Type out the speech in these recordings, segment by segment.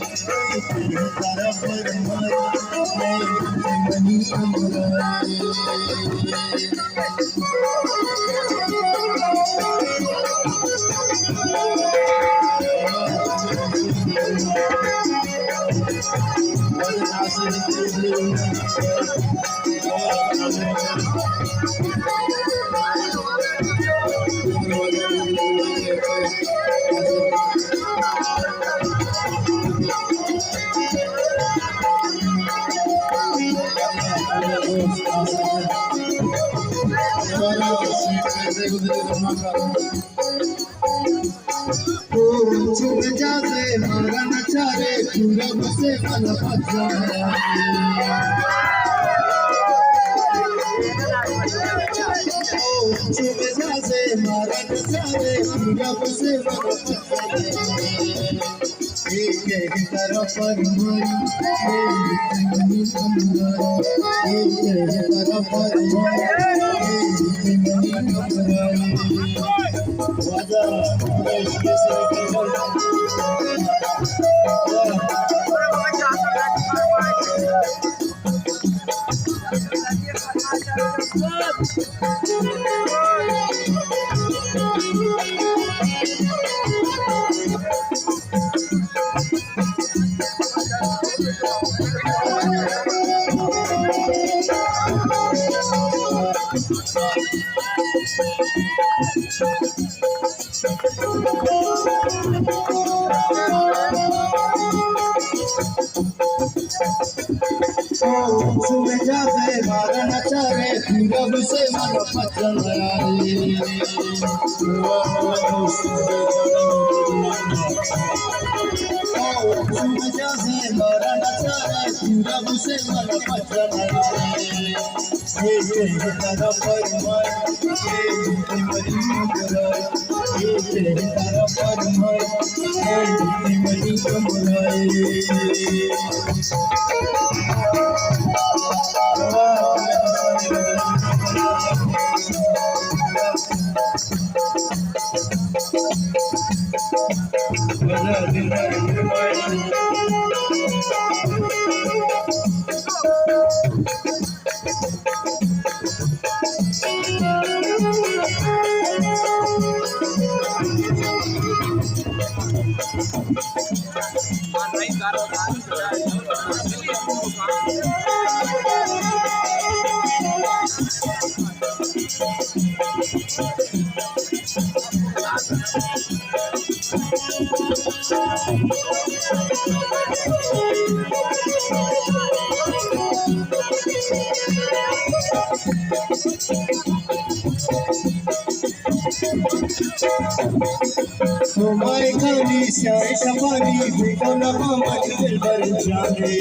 तारा फरमाए मनी अमराए छुप जाते मारा नचारे पूरब से मन पचा छुप जाते मारा नचारे पूरब से मन पचा एक तरफ मरी मनी अमराए एक तरफ मरी मनी अमराए राजा देश के सुबह जाते मारा नचारे पूरब से मन पचल सुबह जाते मारा नचारे पूरब से मन पचल तारा फरमाए मनी अमराए तारा फरमाए मनी अमराए तुम्हारे खाली श्याय शबानी बेटा लगा दिल भर जाने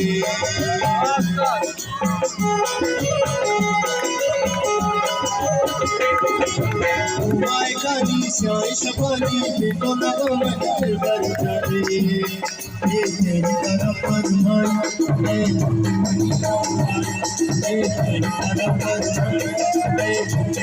तुम्हारे खाली श्याय शबानी बेटा लगा दिल भर जाने ये तेरी तरफ फरमाए मनी अमराए तेरी तरफ फरमाए मनी अमराए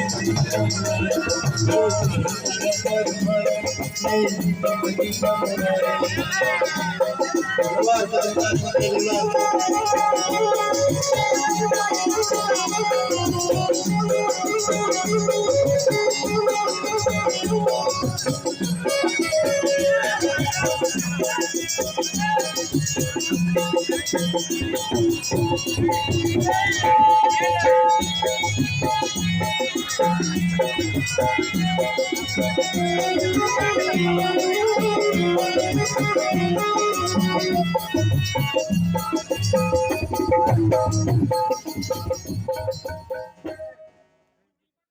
Thank you.